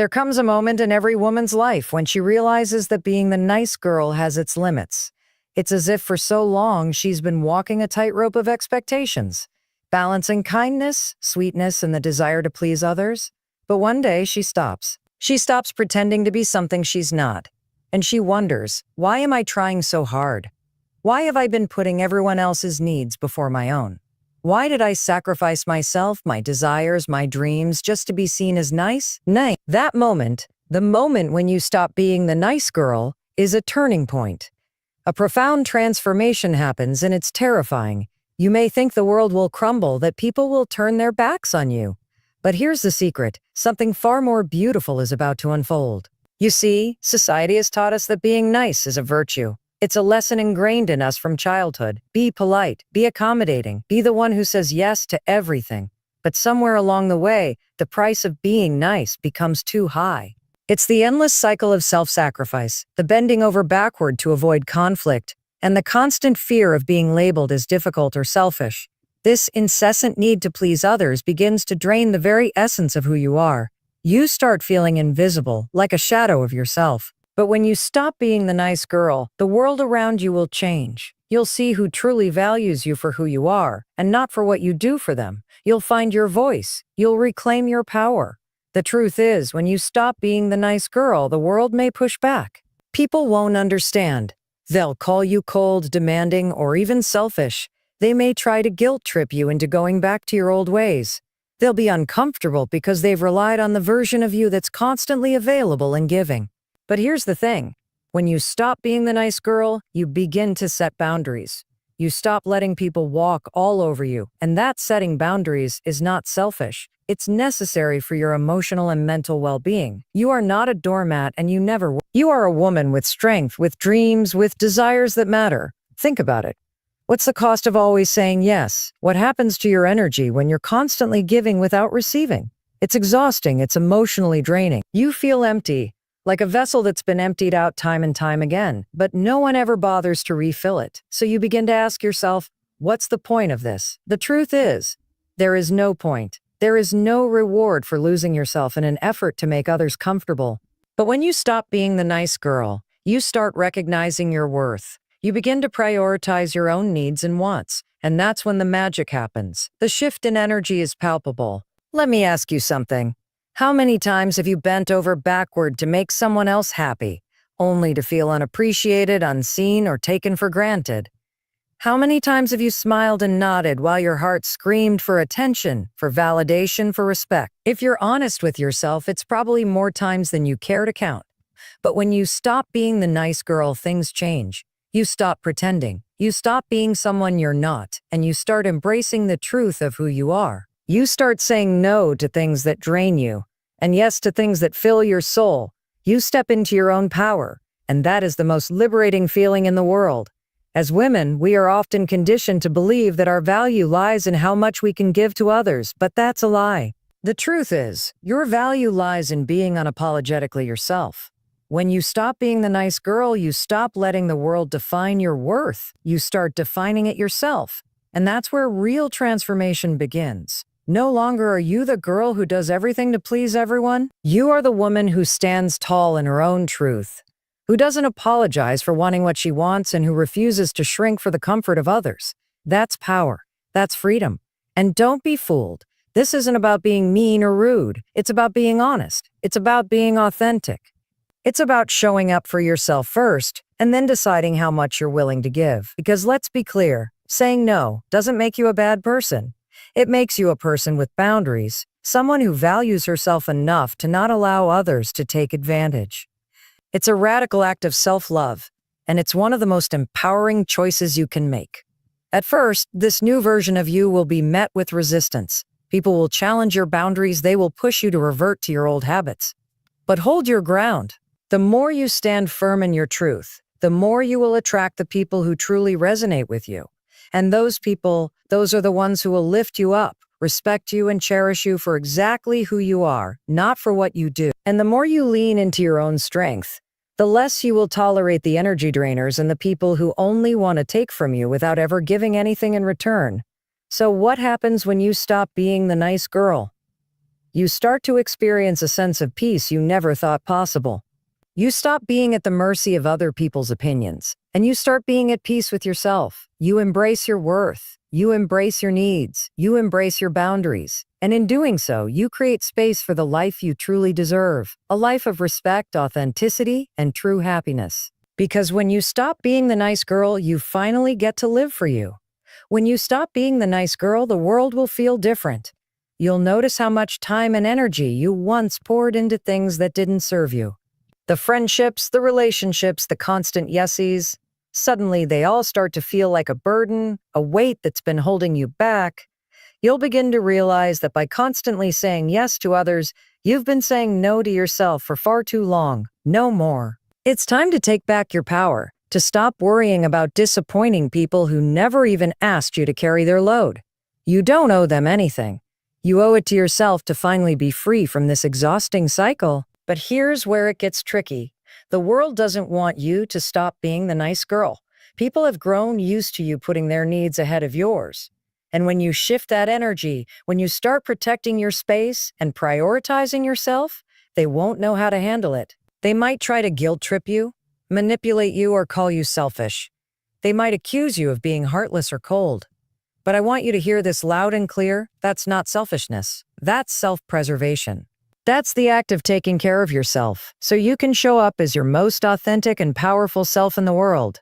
There comes a moment in every woman's life when she realizes that being the nice girl has its limits. It's as if for so long she's been walking a tightrope of expectations, balancing kindness, sweetness, and the desire to please others. But one day she stops. She stops pretending to be something she's not. And she wonders, why am I trying so hard? Why have I been putting everyone else's needs before my own? Why did I sacrifice myself, my desires, my dreams, just to be seen as nice? Nay, that moment, the moment when you stop being the nice girl, is a turning point. A profound transformation happens, and it's terrifying. You may think the world will crumble, that people will turn their backs on you. But here's the secret: something far more beautiful is about to unfold. You see, society has taught us that being nice is a virtue. It's a lesson ingrained in us from childhood. Be polite, be accommodating, be the one who says yes to everything. But somewhere along the way, the price of being nice becomes too high. It's the endless cycle of self-sacrifice, the bending over backward to avoid conflict, and the constant fear of being labeled as difficult or selfish. This incessant need to please others begins to drain the very essence of who you are. You start feeling invisible, like a shadow of yourself. But when you stop being the nice girl, the world around you will change. You'll see who truly values you for who you are, and not for what you do for them. You'll find your voice. You'll reclaim your power. The truth is, when you stop being the nice girl, the world may push back. People won't understand. They'll call you cold, demanding, or even selfish. They may try to guilt trip you into going back to your old ways. They'll be uncomfortable because they've relied on the version of you that's constantly available and giving. But here's the thing. When you stop being the nice girl, you begin to set boundaries. You stop letting people walk all over you, and that setting boundaries is not selfish. It's necessary for your emotional and mental well-being. You are not a doormat, and you never will. You are a woman with strength, with dreams, with desires that matter. Think about it. What's the cost of always saying yes? What happens to your energy when you're constantly giving without receiving? It's exhausting. It's emotionally draining. You feel empty, like a vessel that's been emptied out time and time again, but no one ever bothers to refill it. So you begin to ask yourself, what's the point of this? The truth is, there is no point. There is no reward for losing yourself in an effort to make others comfortable. But when you stop being the nice girl, you start recognizing your worth. You begin to prioritize your own needs and wants, and that's when the magic happens. The shift in energy is palpable. Let me ask you something. How many times have you bent over backward to make someone else happy, only to feel unappreciated, unseen, or taken for granted? How many times have you smiled and nodded while your heart screamed for attention, for validation, for respect? If you're honest with yourself, it's probably more times than you care to count. But when you stop being the nice girl, things change. You stop pretending. You stop being someone you're not, and you start embracing the truth of who you are. You start saying no to things that drain you, and yes to things that fill your soul. You step into your own power, and that is the most liberating feeling in the world. As women, we are often conditioned to believe that our value lies in how much we can give to others, but that's a lie. The truth is, your value lies in being unapologetically yourself. When you stop being the nice girl, you stop letting the world define your worth. You start defining it yourself, and that's where real transformation begins. No longer are you the girl who does everything to please everyone. You are the woman who stands tall in her own truth, who doesn't apologize for wanting what she wants, and who refuses to shrink for the comfort of others. That's power. That's freedom. And don't be fooled. This isn't about being mean or rude. It's about being honest. It's about being authentic. It's about showing up for yourself first, and then deciding how much you're willing to give. Because let's be clear, saying no doesn't make you a bad person. It makes you a person with boundaries, someone who values herself enough to not allow others to take advantage. It's a radical act of self-love, and it's one of the most empowering choices you can make. At first, this new version of you will be met with resistance. People will challenge your boundaries. They will push you to revert to your old habits. But hold your ground. The more you stand firm in your truth, the more you will attract the people who truly resonate with you. And those people, those are the ones who will lift you up, respect you, and cherish you for exactly who you are, not for what you do. And the more you lean into your own strength, the less you will tolerate the energy drainers and the people who only want to take from you without ever giving anything in return. So what happens when you stop being the nice girl? You start to experience a sense of peace you never thought possible. You stop being at the mercy of other people's opinions, and you start being at peace with yourself. You embrace your worth. You embrace your needs. You embrace your boundaries. And in doing so, you create space for the life you truly deserve, a life of respect, authenticity, and true happiness. Because when you stop being the nice girl, you finally get to live for you. When you stop being the nice girl, the world will feel different. You'll notice how much time and energy you once poured into things that didn't serve you. The friendships, the relationships, the constant yesies, suddenly they all start to feel like a burden, a weight that's been holding you back. You'll begin to realize that by constantly saying yes to others, you've been saying no to yourself for far too long. No more. It's time to take back your power, to stop worrying about disappointing people who never even asked you to carry their load. You don't owe them anything. You owe it to yourself to finally be free from this exhausting cycle. But here's where it gets tricky. The world doesn't want you to stop being the nice girl. People have grown used to you putting their needs ahead of yours. And when you shift that energy, when you start protecting your space and prioritizing yourself, they won't know how to handle it. They might try to guilt trip you, manipulate you, or call you selfish. They might accuse you of being heartless or cold. But I want you to hear this loud and clear. That's not selfishness. That's self-preservation. That's the act of taking care of yourself, so you can show up as your most authentic and powerful self in the world.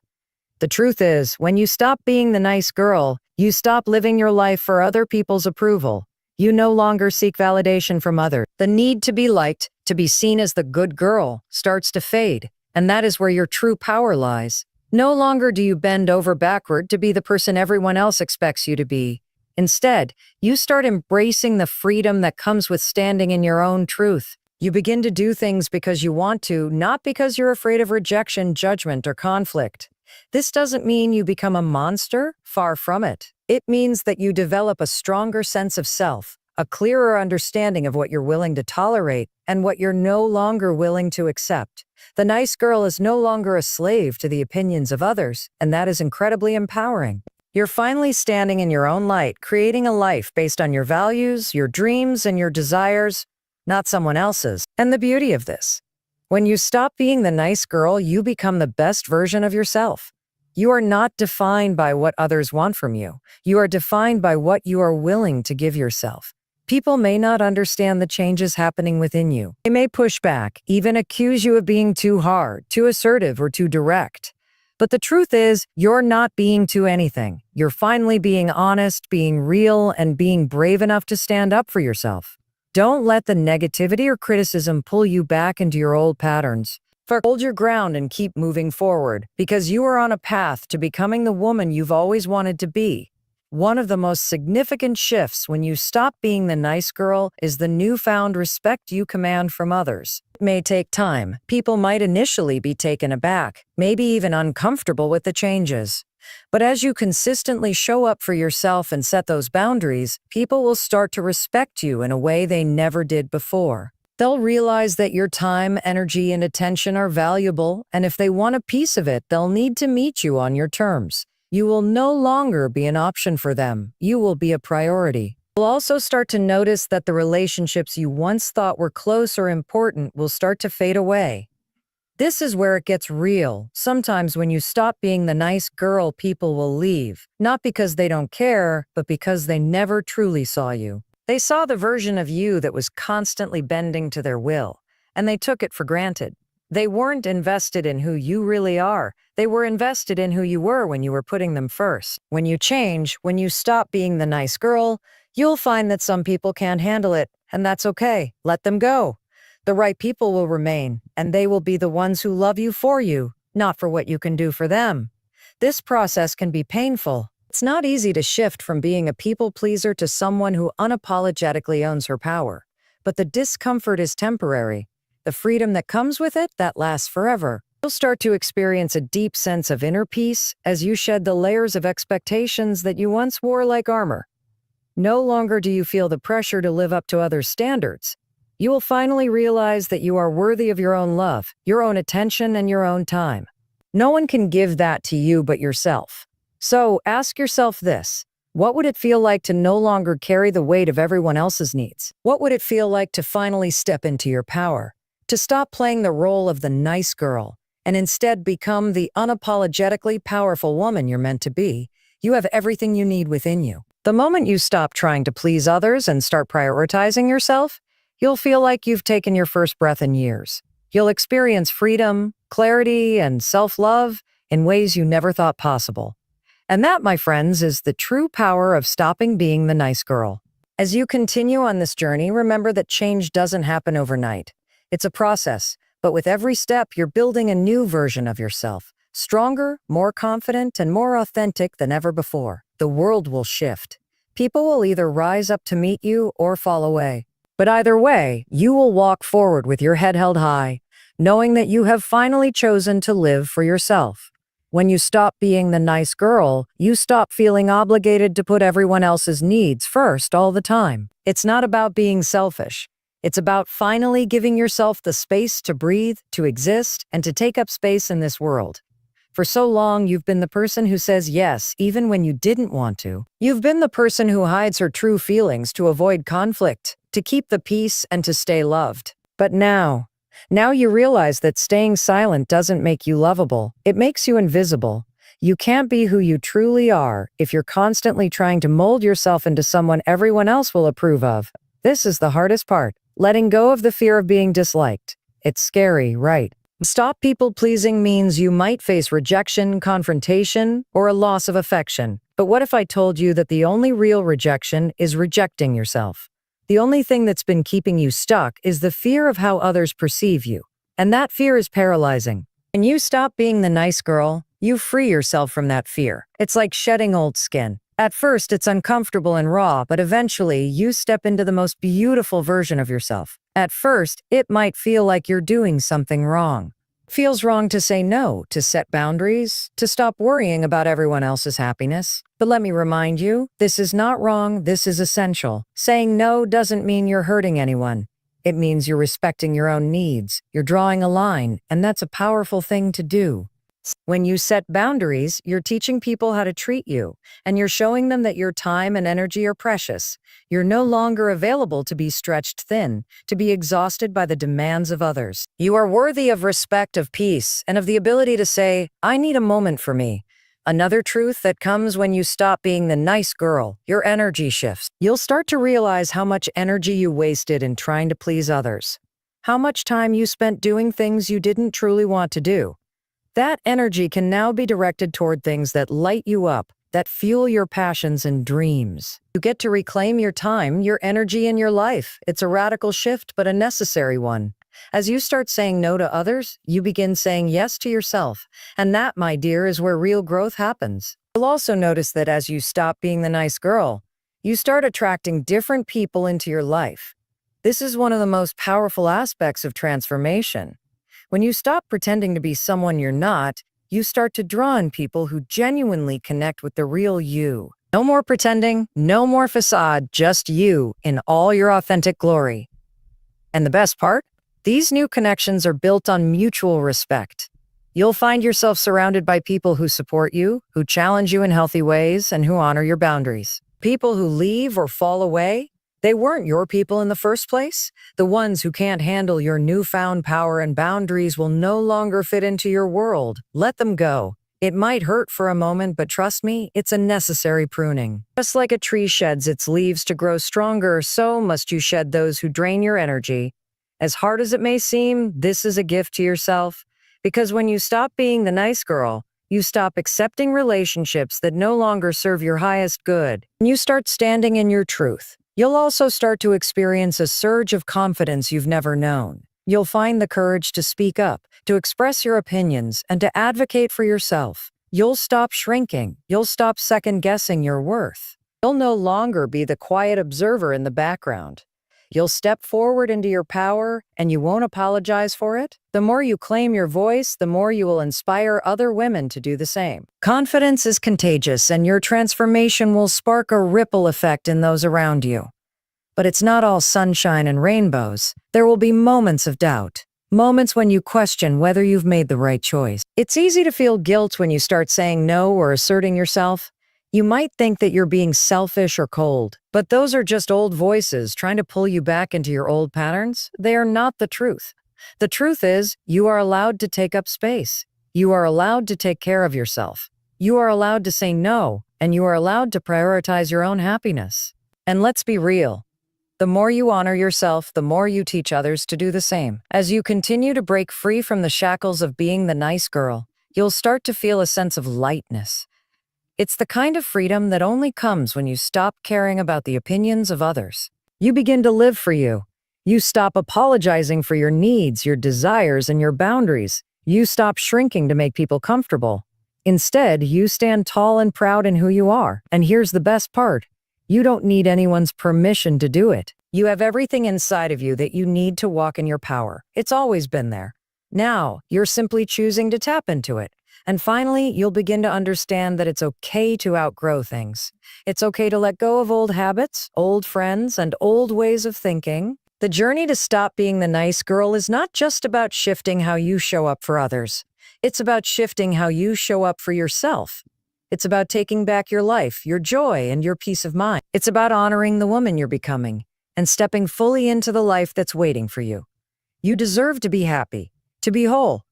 The truth is, when you stop being the nice girl, you stop living your life for other people's approval. You no longer seek validation from others. The need to be liked, to be seen as the good girl, starts to fade, and that is where your true power lies. No longer do you bend over backward to be the person everyone else expects you to be. Instead, you start embracing the freedom that comes with standing in your own truth. You begin to do things because you want to, not because you're afraid of rejection, judgment, or conflict. This doesn't mean you become a monster, far from it. It means that you develop a stronger sense of self, a clearer understanding of what you're willing to tolerate and what you're no longer willing to accept. The nice girl is no longer a slave to the opinions of others, and that is incredibly empowering. You're finally standing in your own light, creating a life based on your values, your dreams, and your desires, not someone else's. And the beauty of this, when you stop being the nice girl, you become the best version of yourself. You are not defined by what others want from you. You are defined by what you are willing to give yourself. People may not understand the changes happening within you. They may push back, even accuse you of being too hard, too assertive, or too direct. But the truth is, you're not being too anything. You're finally being honest, being real, and being brave enough to stand up for yourself. Don't let the negativity or criticism pull you back into your old patterns. Hold your ground and keep moving forward, because you are on a path to becoming the woman you've always wanted to be. One of the most significant shifts when you stop being the nice girl is the newfound respect you command from others. It may take time. People might initially be taken aback, maybe even uncomfortable with the changes. But as you consistently show up for yourself and set those boundaries, people will start to respect you in a way they never did before. They'll realize that your time, energy, and attention are valuable, and if they want a piece of it, they'll need to meet you on your terms. You will no longer be an option for them. You will be a priority. You'll also start to notice that the relationships you once thought were close or important will start to fade away. This is where it gets real. Sometimes when you stop being the nice girl, people will leave, not because they don't care, but because they never truly saw you. They saw the version of you that was constantly bending to their will, and they took it for granted. They weren't invested in who you really are. They were invested in who you were when you were putting them first. When you change, when you stop being the nice girl, you'll find that some people can't handle it, and that's okay. Let them go. The right people will remain, and they will be the ones who love you, not for what you can do for them. This process can be painful. It's not easy to shift from being a people pleaser to someone who unapologetically owns her power. But the discomfort is temporary. The freedom that comes with it, that lasts forever. You'll start to experience a deep sense of inner peace as you shed the layers of expectations that you once wore like armor. No longer do you feel the pressure to live up to others' standards. You will finally realize that you are worthy of your own love, your own attention, and your own time. No one can give that to you but yourself. So ask yourself this: What would it feel like to no longer carry the weight of everyone else's needs? What would it feel like to finally step into your power? To stop playing the role of the nice girl and instead become the unapologetically powerful woman you're meant to be? You have everything you need within you. The moment you stop trying to please others and start prioritizing yourself, you'll feel like you've taken your first breath in years. You'll experience freedom, clarity, and self-love in ways you never thought possible. And that, my friends, is the true power of stopping being the nice girl. As you continue on this journey, remember that change doesn't happen overnight. It's a process, but with every step, you're building a new version of yourself, stronger, more confident, and more authentic than ever before. The world will shift. People will either rise up to meet you or fall away. But either way, you will walk forward with your head held high, knowing that you have finally chosen to live for yourself. When you stop being the nice girl, you stop feeling obligated to put everyone else's needs first all the time. It's not about being selfish. It's about finally giving yourself the space to breathe, to exist, and to take up space in this world. For so long, you've been the person who says yes, even when you didn't want to. You've been the person who hides her true feelings to avoid conflict, to keep the peace, and to stay loved. But now you realize that staying silent doesn't make you lovable. It makes you invisible. You can't be who you truly are if you're constantly trying to mold yourself into someone everyone else will approve of. This is the hardest part, letting go of the fear of being disliked. It's scary, right? Stop people-pleasing means you might face rejection, confrontation, or a loss of affection. But what if I told you that the only real rejection is rejecting yourself? The only thing that's been keeping you stuck is the fear of how others perceive you. And that fear is paralyzing. When you stop being the nice girl, you free yourself from that fear. It's like shedding old skin. At first, it's uncomfortable and raw, but eventually, you step into the most beautiful version of yourself. At first, it might feel like you're doing something wrong. It feels wrong to say no, to set boundaries, to stop worrying about everyone else's happiness. But let me remind you, this is not wrong, this is essential. Saying no doesn't mean you're hurting anyone. It means you're respecting your own needs, you're drawing a line, and that's a powerful thing to do. When you set boundaries, you're teaching people how to treat you, and you're showing them that your time and energy are precious. You're no longer available to be stretched thin, to be exhausted by the demands of others. You are worthy of respect, of peace, and of the ability to say, I need a moment for me. Another truth that comes when you stop being the nice girl, your energy shifts. You'll start to realize how much energy you wasted in trying to please others, how much time you spent doing things you didn't truly want to do. That energy can now be directed toward things that light you up, that fuel your passions and dreams. You get to reclaim your time, your energy, and your life. It's a radical shift, but a necessary one. As you start saying no to others, you begin saying yes to yourself. And that, my dear, is where real growth happens. You'll also notice that as you stop being the nice girl, you start attracting different people into your life. This is one of the most powerful aspects of transformation. When you stop pretending to be someone you're not, you start to draw in people who genuinely connect with the real you. No more pretending, no more facade, just you in all your authentic glory. And the best part? These new connections are built on mutual respect. You'll find yourself surrounded by people who support you, who challenge you in healthy ways, and who honor your boundaries. People who leave or fall away, they weren't your people in the first place. The ones who can't handle your newfound power and boundaries will no longer fit into your world. Let them go. It might hurt for a moment, but trust me, it's a necessary pruning. Just like a tree sheds its leaves to grow stronger, so must you shed those who drain your energy. As hard as it may seem, this is a gift to yourself. Because when you stop being the nice girl, you stop accepting relationships that no longer serve your highest good, and you start standing in your truth. You'll also start to experience a surge of confidence you've never known. You'll find the courage to speak up, to express your opinions, and to advocate for yourself. You'll stop shrinking. You'll stop second-guessing your worth. You'll no longer be the quiet observer in the background. You'll step forward into your power, and you won't apologize for it. The more you claim your voice, the more you will inspire other women to do the same. Confidence is contagious, and your transformation will spark a ripple effect in those around you. But it's not all sunshine and rainbows. There will be moments of doubt, moments when you question whether you've made the right choice. It's easy to feel guilt when you start saying no or asserting yourself. You might think that you're being selfish or cold, but those are just old voices trying to pull you back into your old patterns. They are not the truth. The truth is, you are allowed to take up space. You are allowed to take care of yourself. You are allowed to say no, and you are allowed to prioritize your own happiness. And let's be real. The more you honor yourself, the more you teach others to do the same. As you continue to break free from the shackles of being the nice girl, you'll start to feel a sense of lightness. It's the kind of freedom that only comes when you stop caring about the opinions of others. You begin to live for you. You stop apologizing for your needs, your desires, and your boundaries. You stop shrinking to make people comfortable. Instead, you stand tall and proud in who you are. And here's the best part. You don't need anyone's permission to do it. You have everything inside of you that you need to walk in your power. It's always been there. Now, you're simply choosing to tap into it. And finally, you'll begin to understand that it's okay to outgrow things. It's okay to let go of old habits, old friends, and old ways of thinking. The journey to stop being the nice girl is not just about shifting how you show up for others. It's about shifting how you show up for yourself. It's about taking back your life, your joy, and your peace of mind. It's about honoring the woman you're becoming and stepping fully into the life that's waiting for you. You deserve to be happy, to be whole,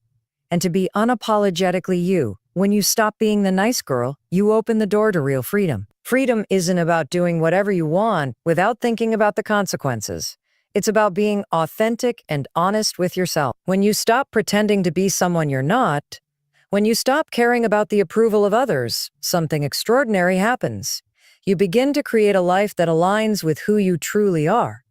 and to be unapologetically you. When you stop being the nice girl, you open the door to real freedom. Freedom isn't about doing whatever you want without thinking about the consequences. It's about being authentic and honest with yourself. When you stop pretending to be someone you're not, when you stop caring about the approval of others, something extraordinary happens. You begin to create a life that aligns with who you truly are.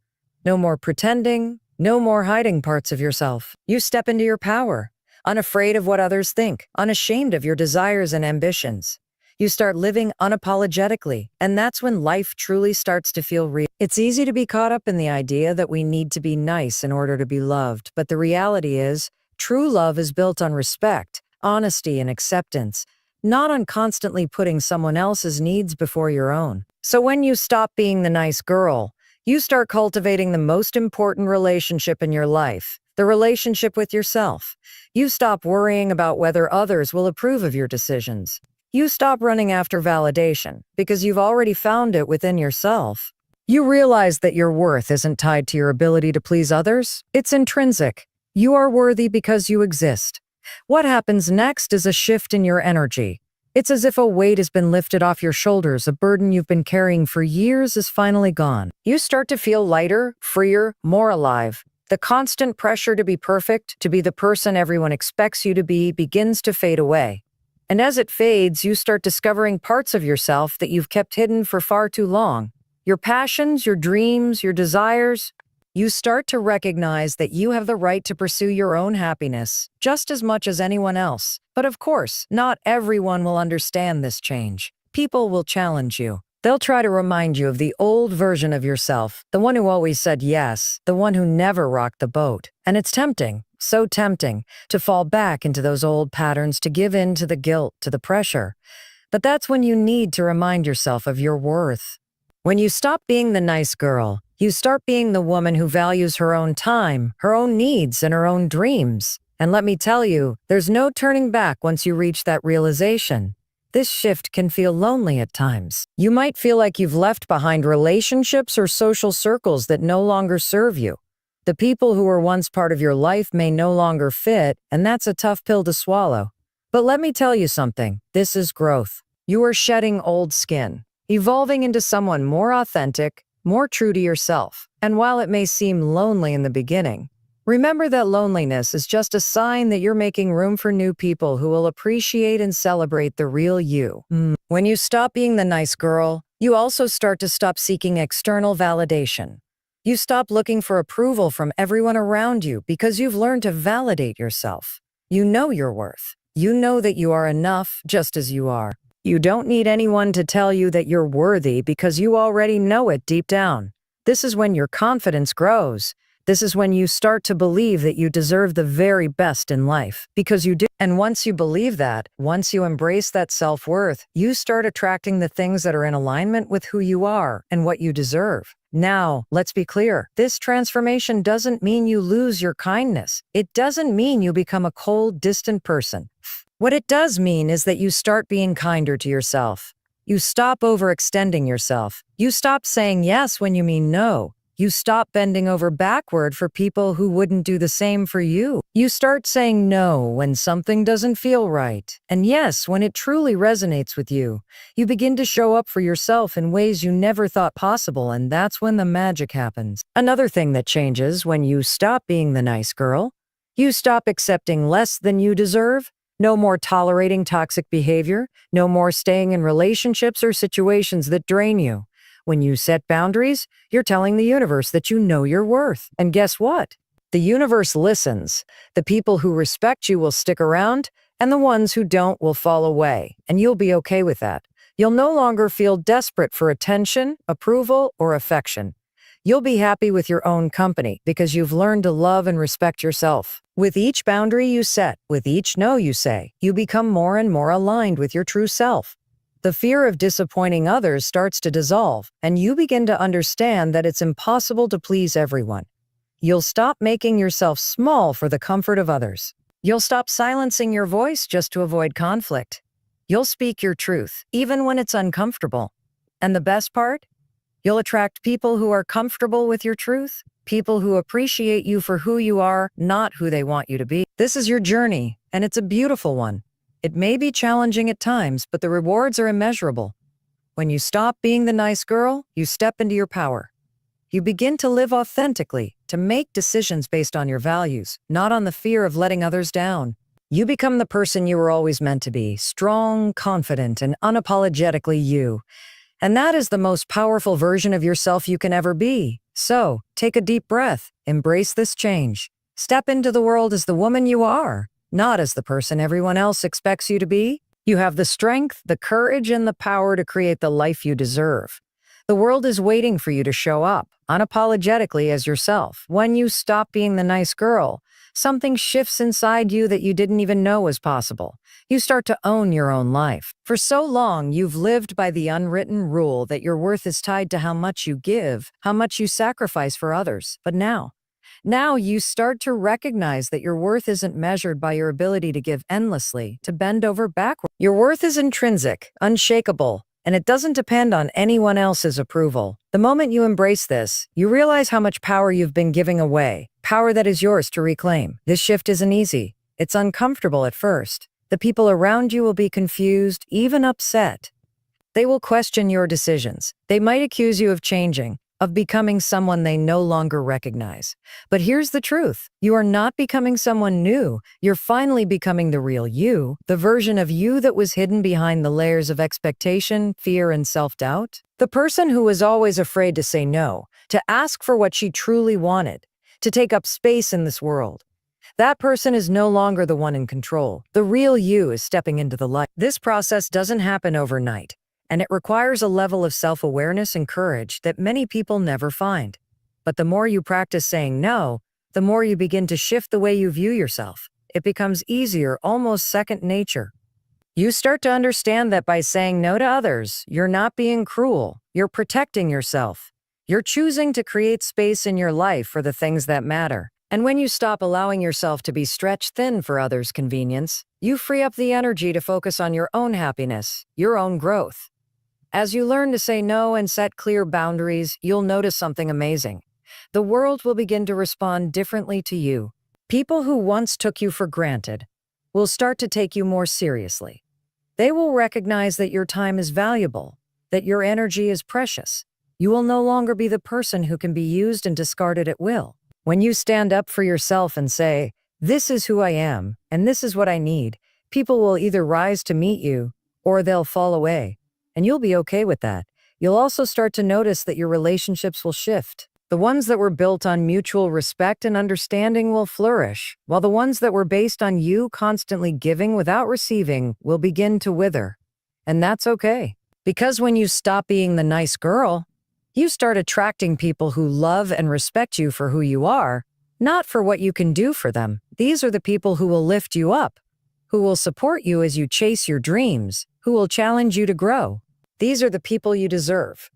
No more pretending, no more hiding parts of yourself. You step into your power, unafraid of what others think, unashamed of your desires and ambitions. You start living unapologetically, and that's when life truly starts to feel real. It's easy to be caught up in the idea that we need to be nice in order to be loved, but the reality is, true love is built on respect, honesty, and acceptance, not on constantly putting someone else's needs before your own. So when you stop being the nice girl, you start cultivating the most important relationship in your life, the relationship with yourself. You stop worrying about whether others will approve of your decisions. You stop running after validation because you've already found it within yourself. You realize that your worth isn't tied to your ability to please others. It's intrinsic. You are worthy because you exist. What happens next is a shift in your energy. It's as if a weight has been lifted off your shoulders, a burden you've been carrying for years is finally gone. You start to feel lighter, freer, more alive. The constant pressure to be perfect, to be the person everyone expects you to be, begins to fade away. And as it fades, you start discovering parts of yourself that you've kept hidden for far too long. Your passions, your dreams, your desires. You start to recognize that you have the right to pursue your own happiness just as much as anyone else. But of course, not everyone will understand this change. People will challenge you. They'll try to remind you of the old version of yourself, the one who always said yes, the one who never rocked the boat. And it's tempting, so tempting, to fall back into those old patterns, to give in to the guilt, to the pressure. But that's when you need to remind yourself of your worth. When you stop being the nice girl, you start being the woman who values her own time, her own needs, and her own dreams. And let me tell you, there's no turning back once you reach that realization. This shift can feel lonely at times. You might feel like you've left behind relationships or social circles that no longer serve you. The people who were once part of your life may no longer fit, and that's a tough pill to swallow. But let me tell you something, this is growth. You are shedding old skin, evolving into someone more authentic, more true to yourself. And while it may seem lonely in the beginning, remember that loneliness is just a sign that you're making room for new people who will appreciate and celebrate the real you. When you stop being the nice girl, you also start to stop seeking external validation. You stop looking for approval from everyone around you because you've learned to validate yourself. You know your worth. You know that you are enough just as you are. You don't need anyone to tell you that you're worthy because you already know it deep down. This is when your confidence grows. This is when you start to believe that you deserve the very best in life, because you do. And once you believe that, once you embrace that self-worth, you start attracting the things that are in alignment with who you are and what you deserve. Now, let's be clear. This transformation doesn't mean you lose your kindness. It doesn't mean you become a cold, distant person. What it does mean is that you start being kinder to yourself. You stop overextending yourself. You stop saying yes when you mean no. You stop bending over backward for people who wouldn't do the same for you. You start saying no when something doesn't feel right, and yes when it truly resonates with you. You begin to show up for yourself in ways you never thought possible, and that's when the magic happens. Another thing that changes when you stop being the nice girl, you stop accepting less than you deserve. No more tolerating toxic behavior. No more staying in relationships or situations that drain you. When you set boundaries, you're telling the universe that you know your worth. And guess what? The universe listens. The people who respect you will stick around, and the ones who don't will fall away. And you'll be okay with that. You'll no longer feel desperate for attention, approval, or affection. You'll be happy with your own company because you've learned to love and respect yourself. With each boundary you set, with each no you say, you become more and more aligned with your true self. The fear of disappointing others starts to dissolve, and you begin to understand that it's impossible to please everyone. You'll stop making yourself small for the comfort of others. You'll stop silencing your voice just to avoid conflict. You'll speak your truth, even when it's uncomfortable. And the best part? You'll attract people who are comfortable with your truth, people who appreciate you for who you are, not who they want you to be. This is your journey, and it's a beautiful one. It may be challenging at times, but the rewards are immeasurable. When you stop being the nice girl, you step into your power. You begin to live authentically, to make decisions based on your values, not on the fear of letting others down. You become the person you were always meant to be, strong, confident, and unapologetically you. And that is the most powerful version of yourself you can ever be. So, take a deep breath, embrace this change. Step into the world as the woman you are, not as the person everyone else expects you to be. You have the strength, the courage, and the power to create the life you deserve. The world is waiting for you to show up, unapologetically as yourself. When you stop being the nice girl, something shifts inside you that you didn't even know was possible. You start to own your own life. For so long, you've lived by the unwritten rule that your worth is tied to how much you give, how much you sacrifice for others. But now you start to recognize that your worth isn't measured by your ability to give endlessly, to bend over backward. Your worth is intrinsic, unshakable, and it doesn't depend on anyone else's approval. The moment you embrace this, you realize how much power you've been giving away, power that is yours to reclaim. This shift isn't easy. It's uncomfortable at first. The people around you will be confused, even upset. They will question your decisions. They might accuse you of changing, of becoming someone they no longer recognize. But here's the truth. You are not becoming someone new. You're finally becoming the real you, the version of you that was hidden behind the layers of expectation, fear, and self-doubt. The person who was always afraid to say no, to ask for what she truly wanted, to take up space in this world. That person is no longer the one in control. The real you is stepping into the light. This process doesn't happen overnight, and it requires a level of self-awareness and courage that many people never find. But the more you practice saying no, the more you begin to shift the way you view yourself. It becomes easier, almost second nature. You start to understand that by saying no to others, you're not being cruel. You're protecting yourself. You're choosing to create space in your life for the things that matter. And when you stop allowing yourself to be stretched thin for others' convenience, you free up the energy to focus on your own happiness, your own growth. As you learn to say no and set clear boundaries, you'll notice something amazing. The world will begin to respond differently to you. People who once took you for granted will start to take you more seriously. They will recognize that your time is valuable, that your energy is precious. You will no longer be the person who can be used and discarded at will. When you stand up for yourself and say, "This is who I am, and this is what I need," people will either rise to meet you, or they'll fall away. And you'll be okay with that. You'll also start to notice that your relationships will shift. The ones that were built on mutual respect and understanding will flourish, while the ones that were based on you constantly giving without receiving will begin to wither. And that's okay. Because when you stop being the nice girl, you start attracting people who love and respect you for who you are, not for what you can do for them. These are the people who will lift you up, who will support you as you chase your dreams, who will challenge you to grow. These are the people you deserve.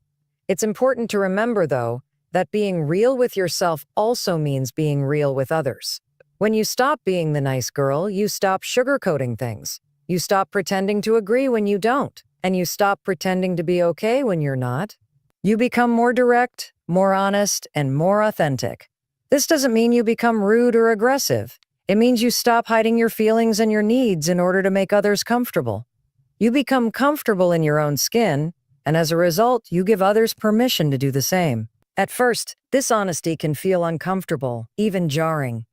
It's important to remember, though, that being real with yourself also means being real with others. When you stop being the nice girl, you stop sugarcoating things. You stop pretending to agree when you don't. And you stop pretending to be okay when you're not. You become more direct, more honest, and more authentic. This doesn't mean you become rude or aggressive. It means you stop hiding your feelings and your needs in order to make others comfortable. You become comfortable in your own skin, and as a result, you give others permission to do the same. At first, this honesty can feel uncomfortable, even jarring.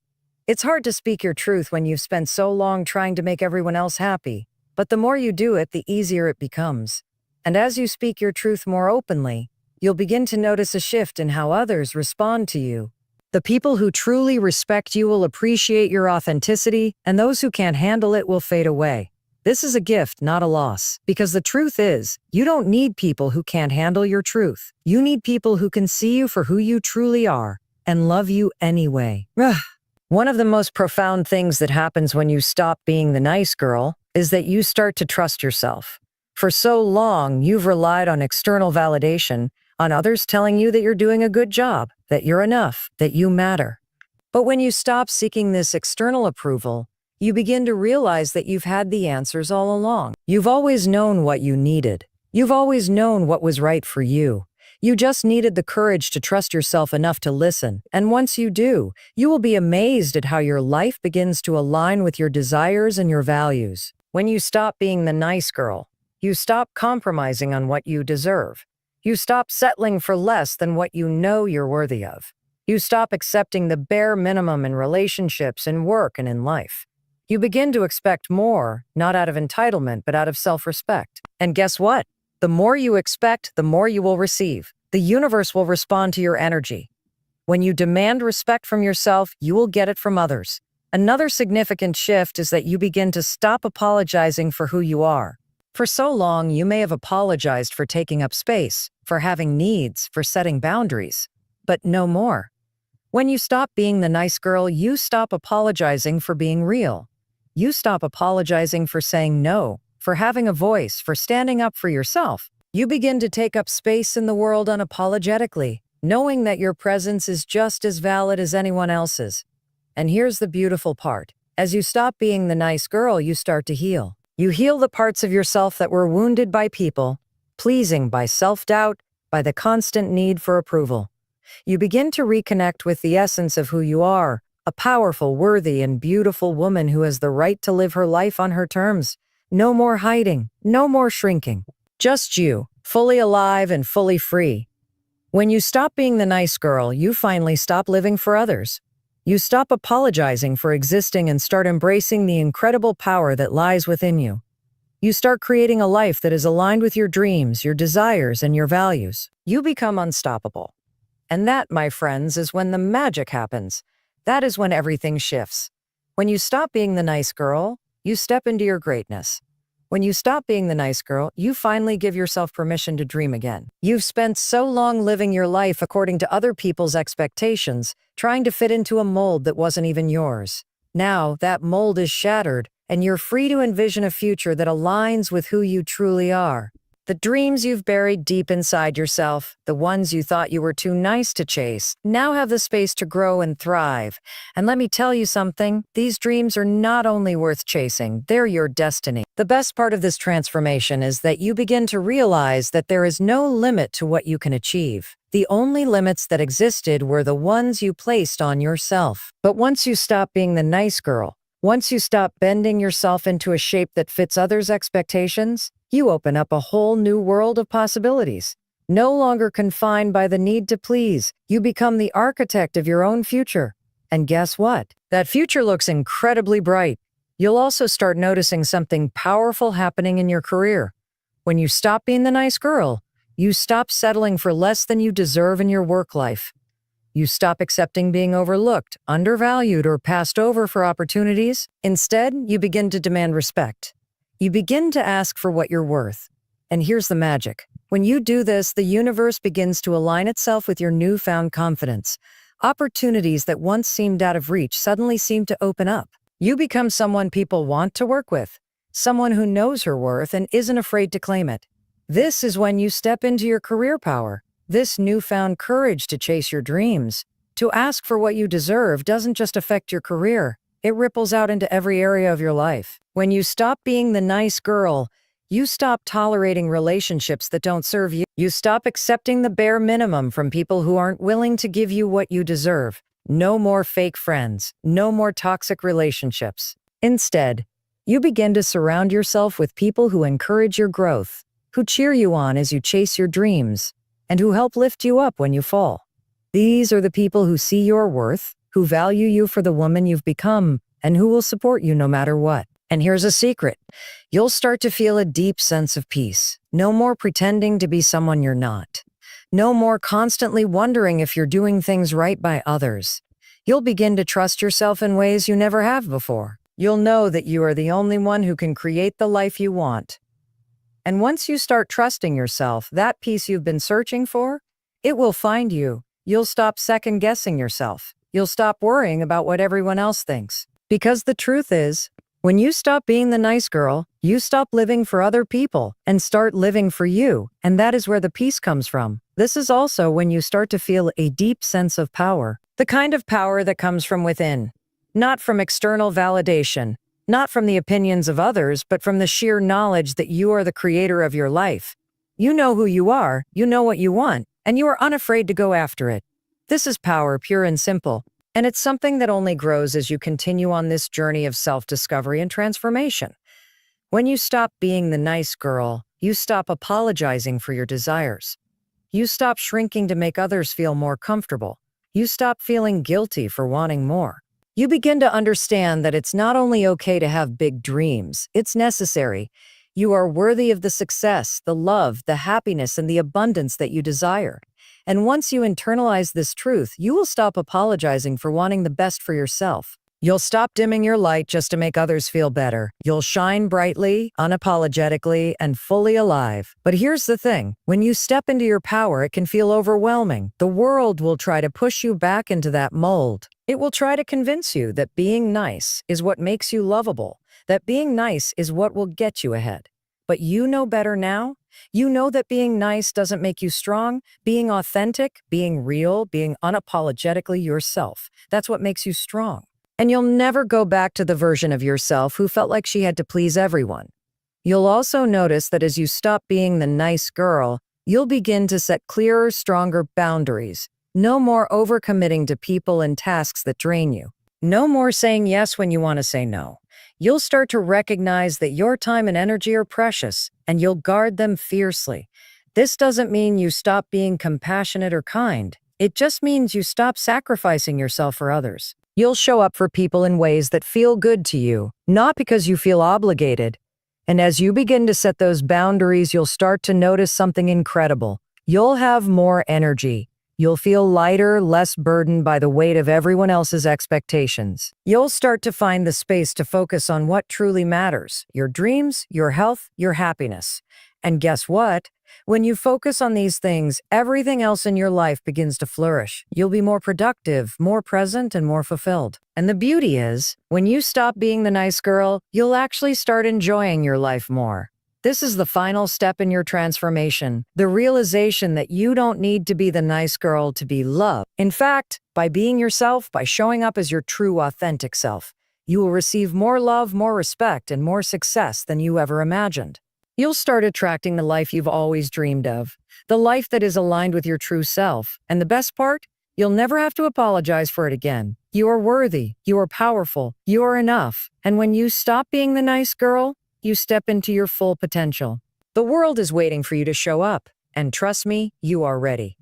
It's hard to speak your truth when you've spent so long trying to make everyone else happy, but the more you do it, the easier it becomes. And as you speak your truth more openly, you'll begin to notice a shift in how others respond to you. The people who truly respect you will appreciate your authenticity, and those who can't handle it will fade away. This is a gift, not a loss, because the truth is, you don't need people who can't handle your truth. You need people who can see you for who you truly are and love you anyway. One of the most profound things that happens when you stop being the nice girl is that you start to trust yourself. For so long, you've relied on external validation, on others telling you that you're doing a good job, that you're enough, that you matter. But when you stop seeking this external approval, you begin to realize that you've had the answers all along. You've always known what you needed. You've always known what was right for you. You just needed the courage to trust yourself enough to listen. And once you do, you will be amazed at how your life begins to align with your desires and your values. When you stop being the nice girl, you stop compromising on what you deserve. You stop settling for less than what you know you're worthy of. You stop accepting the bare minimum in relationships, in work, and in life. You begin to expect more, not out of entitlement, but out of self-respect. And guess what? The more you expect, the more you will receive. The universe will respond to your energy. When you demand respect from yourself, you will get it from others. Another significant shift is that you begin to stop apologizing for who you are. For so long, you may have apologized for taking up space, for having needs, for setting boundaries. But no more. When you stop being the nice girl, you stop apologizing for being real. You stop apologizing for saying no, for having a voice, for standing up for yourself. You begin to take up space in the world unapologetically, knowing that your presence is just as valid as anyone else's. And here's the beautiful part. As you stop being the nice girl, you start to heal. You heal the parts of yourself that were wounded by people, pleasing by self-doubt, by the constant need for approval. You begin to reconnect with the essence of who you are, a powerful, worthy, and beautiful woman who has the right to live her life on her terms. No more hiding, no more shrinking. Just you, fully alive and fully free. When you stop being the nice girl, you finally stop living for others. You stop apologizing for existing and start embracing the incredible power that lies within you. You start creating a life that is aligned with your dreams, your desires, and your values. You become unstoppable. And that, my friends, is when the magic happens. That is when everything shifts. When you stop being the nice girl, you step into your greatness. When you stop being the nice girl, you finally give yourself permission to dream again. You've spent so long living your life according to other people's expectations, trying to fit into a mold that wasn't even yours. Now, that mold is shattered, and you're free to envision a future that aligns with who you truly are. The dreams you've buried deep inside yourself, the ones you thought you were too nice to chase, now have the space to grow and thrive. And let me tell you something, these dreams are not only worth chasing, they're your destiny. The best part of this transformation is that you begin to realize that there is no limit to what you can achieve. The only limits that existed were the ones you placed on yourself. But once you stop being the nice girl, once you stop bending yourself into a shape that fits others' expectations, you open up a whole new world of possibilities. No longer confined by the need to please, you become the architect of your own future. And guess what? That future looks incredibly bright. You'll also start noticing something powerful happening in your career. When you stop being the nice girl, you stop settling for less than you deserve in your work life. You stop accepting being overlooked, undervalued, or passed over for opportunities. Instead, you begin to demand respect. You begin to ask for what you're worth. And here's the magic. When you do this, the universe begins to align itself with your newfound confidence. Opportunities that once seemed out of reach suddenly seem to open up. You become someone people want to work with, someone who knows her worth and isn't afraid to claim it. This is when you step into your career power. This newfound courage to chase your dreams, to ask for what you deserve, doesn't just affect your career. It ripples out into every area of your life. When you stop being the nice girl, You stop tolerating relationships that don't serve you. You stop accepting the bare minimum from people who aren't willing to give you what you deserve. No more fake friends. No more toxic relationships. Instead, you begin to surround yourself with people who encourage your growth, who cheer you on as you chase your dreams, and who help lift you up when you fall. These are the people who see your worth, who value you for the woman you've become, and who will support you no matter what. And here's a secret. You'll start to feel a deep sense of peace. No more pretending to be someone you're not. No more constantly wondering if you're doing things right by others. You'll begin to trust yourself in ways you never have before. You'll know that you are the only one who can create the life you want. And once you start trusting yourself, that peace you've been searching for, it will find you. You'll stop second-guessing yourself. You'll stop worrying about what everyone else thinks. Because the truth is, when you stop being the nice girl, you stop living for other people and start living for you, and that is where the peace comes from. This is also when you start to feel a deep sense of power, the kind of power that comes from within, not from external validation, not from the opinions of others, but from the sheer knowledge that you are the creator of your life. You know who you are, you know what you want, and you are unafraid to go after it. This is power, pure and simple. And it's something that only grows as you continue on this journey of self-discovery and transformation. When you stop being the nice girl, you stop apologizing for your desires. You stop shrinking to make others feel more comfortable. You stop feeling guilty for wanting more. You begin to understand that it's not only okay to have big dreams, it's necessary. You are worthy of the success, the love, the happiness, and the abundance that you desire. And once you internalize this truth, you will stop apologizing for wanting the best for yourself. You'll stop dimming your light just to make others feel better. You'll shine brightly, unapologetically, and fully alive. But here's the thing. When you step into your power, it can feel overwhelming. The world will try to push you back into that mold. It will try to convince you that being nice is what makes you lovable, that being nice is what will get you ahead. But you know better now. You know that being nice doesn't make you strong. Being authentic, being real, being unapologetically yourself, that's what makes you strong. And you'll never go back to the version of yourself who felt like she had to please everyone. You'll also notice that as you stop being the nice girl, you'll begin to set clearer, stronger boundaries. No more overcommitting to people and tasks that drain you. No more saying yes when you want to say no. You'll start to recognize that your time and energy are precious, and you'll guard them fiercely. This doesn't mean you stop being compassionate or kind. It just means you stop sacrificing yourself for others. You'll show up for people in ways that feel good to you, not because you feel obligated. And as you begin to set those boundaries, you'll start to notice something incredible. You'll have more energy. You'll feel lighter, less burdened by the weight of everyone else's expectations. You'll start to find the space to focus on what truly matters: your dreams, your health, your happiness. And guess what? When you focus on these things, everything else in your life begins to flourish. You'll be more productive, more present, and more fulfilled. And the beauty is, when you stop being the nice girl, you'll actually start enjoying your life more. This is the final step in your transformation, the realization that you don't need to be the nice girl to be loved. In fact, by being yourself, by showing up as your true, authentic self, you will receive more love, more respect, and more success than you ever imagined. You'll start attracting the life you've always dreamed of, the life that is aligned with your true self. And the best part? You'll never have to apologize for it again. You are worthy, you are powerful, you are enough. And when you stop being the nice girl, you step into your full potential. The world is waiting for you to show up, and trust me, you are ready.